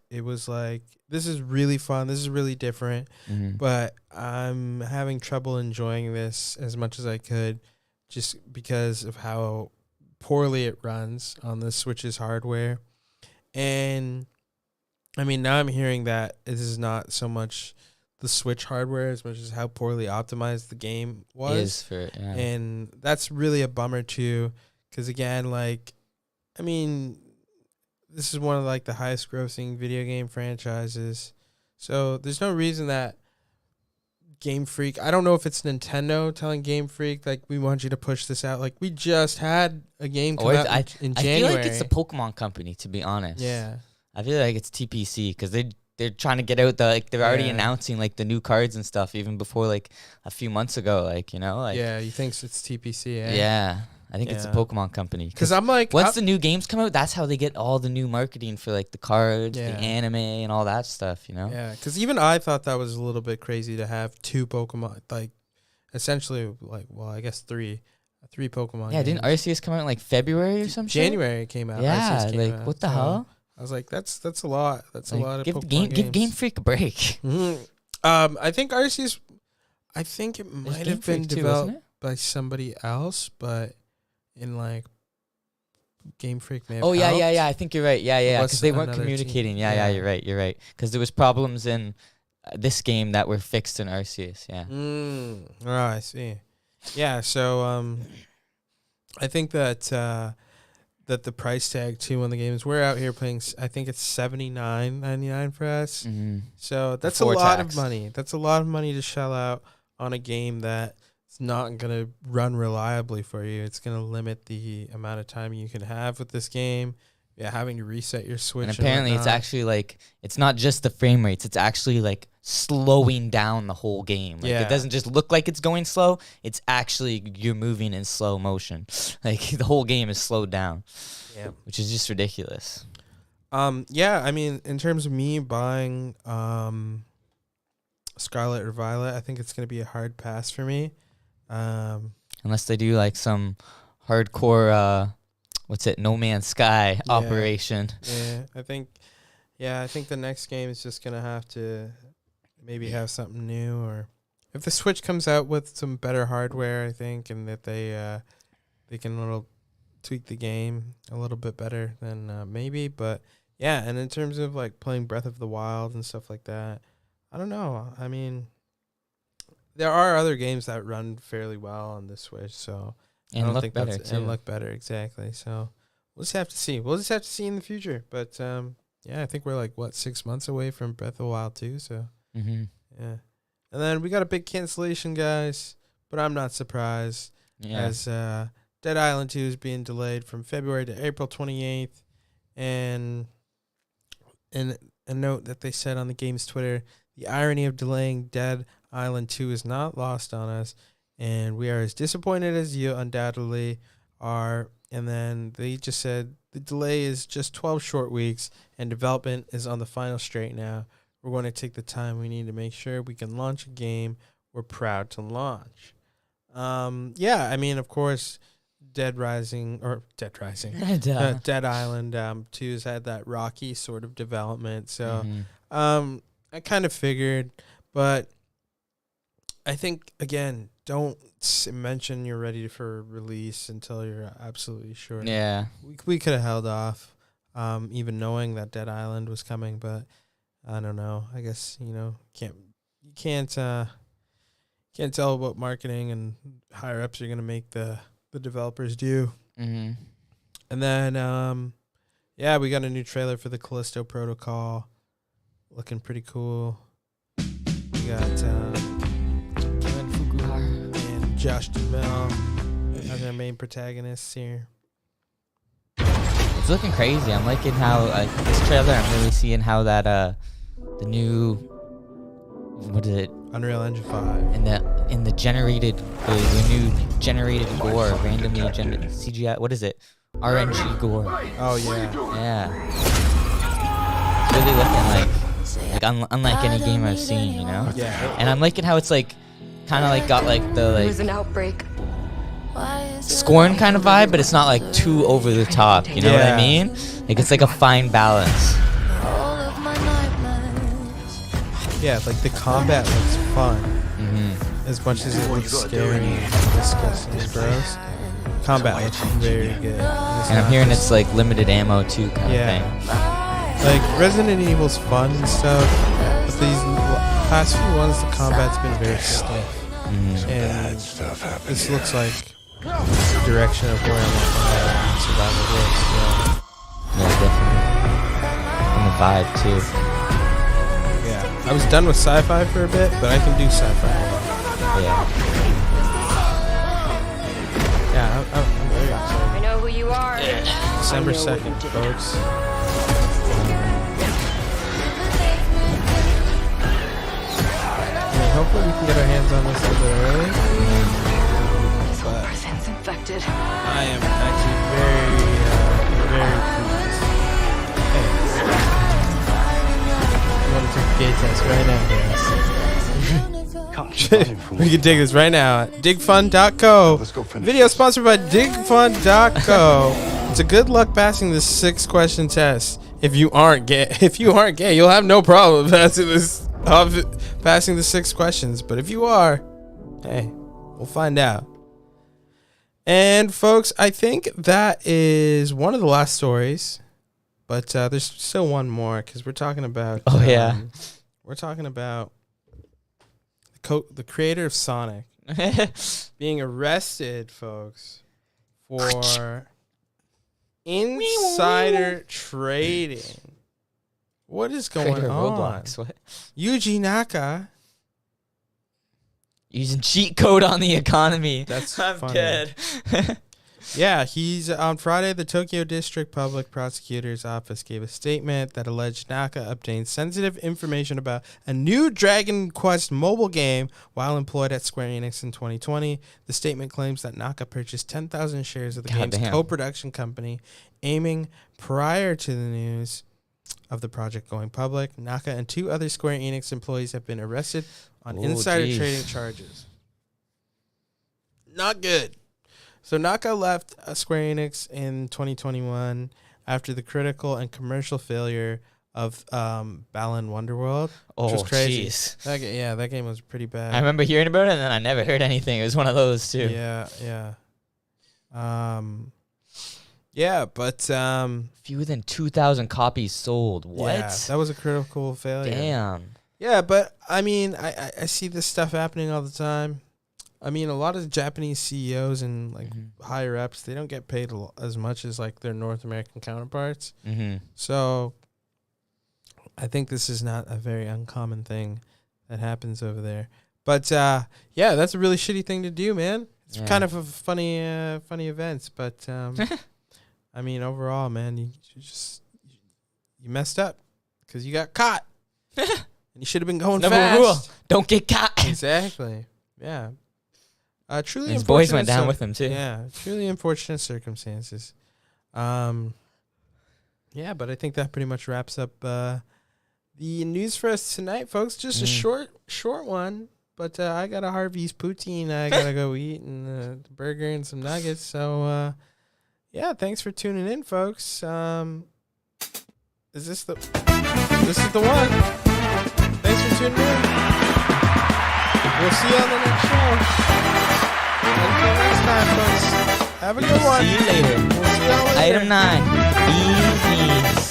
it was like, this is really fun. This is really different. Mm-hmm. But I'm having trouble enjoying this as much as I could just because of how poorly it runs on the Switch's hardware. And I mean, now I'm hearing that this is not so much the Switch hardware as much as how poorly optimized the game was. And that's really a bummer too, because again, like, I mean, this is one of like the highest grossing video game franchises, so there's no reason that Game Freak, I don't know if it's Nintendo telling Game Freak like, we want you to push this out. Like, we just had a game come out in January. I feel like it's the Pokemon Company, to be honest. Yeah, I feel like it's TPC because they're trying to get out the, like, they're already announcing like the new cards and stuff even before like a few months ago, like, you know, like, yeah. You think it's TPC? Yeah, I think it's the Pokemon Company. Because I'm like, once the new games come out, that's how they get all the new marketing for like the cards, the anime, and all that stuff, you know? Yeah, because even I thought that was a little bit crazy to have two Pokemon, like, essentially, like, well, I guess three Pokemon. Yeah, games. didn't Arceus come out in like February or some shit? January it came out. Yeah, Arceus came like, out, what the hell? I was like, that's a lot. That's like, a lot of give Pokemon games. Give Game Freak a break. Mm-hmm. I think Arceus, I think it might have been developed by somebody else, but in like Game Freak may have helped. Yeah. I think you're right. Yeah. Because they weren't communicating. Team. Yeah, you're right. Because there was problems in this game that were fixed in Arceus. Yeah. Oh, I see. Yeah. So I think that that the price tag too on the games, we're out here paying, I think it's $79.99 for us. Mm-hmm. So that's Before a lot tax. of money. That's a lot of money to shell out on a game that it's not going to run reliably for you. It's going to limit the amount of time you can have with this game. Yeah, having to reset your Switch. And apparently it's actually like, it's not just the frame rates. It's actually like slowing down the whole game. Like, it doesn't just look like it's going slow. It's actually, you're moving in slow motion. Like, the whole game is slowed down. Yeah. Which is just ridiculous. Yeah, I mean, in terms of me buying Scarlet or Violet, I think it's going to be a hard pass for me. Unless they do like some hardcore No Man's Sky operation. Yeah, I think the next game is just gonna have to maybe have something new, or if the Switch comes out with some better hardware, I think, and that they can little tweak the game a little bit better, then maybe. But yeah, and in terms of like playing Breath of the Wild and stuff like that, I don't know. I mean, there are other games that run fairly well on the Switch, so. And look better, too. And look better, exactly. So we'll just have to see. We'll just have to see in the future. But, yeah, I think we're like, 6 months away from Breath of the Wild 2, so. Mm-hmm. Yeah. And then we got a big cancellation, guys, but I'm not surprised. Yeah. As Dead Island 2 is being delayed from February to April 28th. And a note that they said on the game's Twitter, the irony of delaying Dead Island 2 is not lost on us. And we are as disappointed as you undoubtedly are. And then they just said the delay is just 12 short weeks and development is on the final straight now. We're going to take the time we need to make sure we can launch a game we're proud to launch. Yeah, I mean, of course, Dead Island 2 has had that rocky sort of development. So I kind of figured, but I think, again, don't mention you're ready for release until you're absolutely sure. Yeah. We could have held off, even knowing that Dead Island was coming, but I don't know. I guess, you can't tell what marketing and higher ups are going to make the developers do. Mm-hmm. And then, yeah, we got a new trailer for the Callisto Protocol. Looking pretty cool. We got and Josh Duhamel as our main protagonists here. It's looking crazy. I'm liking how this trailer. I'm really seeing how that the new, what is it? Unreal Engine 5. In the generated the new generated gore, randomly generated CGI. What is it? RNG gore. Oh yeah. Yeah. It's really looking like unlike any game I've seen, you know. Yeah. And I'm liking how it's like, kind of like got like the like. It was an outbreak. Scorn kind of vibe, but it's not like too over the top. You know what I mean? Like, it's like a fine balance. yeah, like the combat looks fun Mm-hmm. as much as it looks scary and disgusting and gross. Combat looks very good. And I'm hearing it's like limited ammo too, kind of thing. Like Resident Evil's fun and stuff, but these past few ones, the combat's been very stiff. And this looks like the direction of where I want my survival works. Yeah, definitely. And the vibe too. Yeah, I was done with sci-fi for a bit, but I can do sci-fi. Yeah. Yeah, I'm very excited. I know who you are. December 2nd, folks. Hopefully we can get our hands on this a little bit early. This whole person's infected. I am actually very pleased. Hey. I want to take a gay test right now, guys. We can dig this right now. Digfund.co. Video sponsored by Digfund.co. It's a good luck passing this 6-question test. If you aren't gay, you'll have no problem passing the 6 questions. But if you are, hey, we'll find out. And folks, I think that is one of the last stories, but there's still one more because we're talking about. Oh yeah. We're talking about the creator of Sonic being arrested, folks, for insider trading. What is going Creator on? Roblox. What? Yuji Naka. Using cheat code on the economy. That's I'm funny. dead. Yeah, he's on Friday. The Tokyo District Public Prosecutor's Office gave a statement that alleged Naka obtained sensitive information about a new Dragon Quest mobile game while employed at Square Enix in 2020. The statement claims that Naka purchased 10,000 shares of the game's co-production company, aiming prior to the news of the project going public. Naka and 2 other Square Enix employees have been arrested on insider trading charges. Not good. So Naka left Square Enix in 2021 after the critical and commercial failure of Balan Wonderworld, which was crazy. Jeez. That game was pretty bad. I remember hearing about it, and then I never heard anything. It was one of those too. Yeah. But fewer than 2,000 copies sold. What? Yeah, that was a critical failure. Damn. Yeah, but I mean, I see this stuff happening all the time. I mean, a lot of Japanese CEOs and like higher ups, they don't get paid as much as like their North American counterparts. Mm-hmm. So I think this is not a very uncommon thing that happens over there. But yeah, that's a really shitty thing to do, man. It's kind of a funny events, but I mean, overall, man, you messed up because you got caught, and you should have been going Number fast. rule: don't get caught. Exactly. Yeah. Truly, his boys went down with him too. Yeah, truly unfortunate circumstances. Yeah, but I think that pretty much wraps up the news for us tonight, folks. Just a short one. But I got a Harvey's poutine I gotta go eat, and the burger and some nuggets. So yeah, thanks for tuning in, folks. This is the one. Thanks for tuning in. We'll see you on the next show. Until next time, folks. Have a good one. See you later. We'll see y'all later. Item 9. Bees.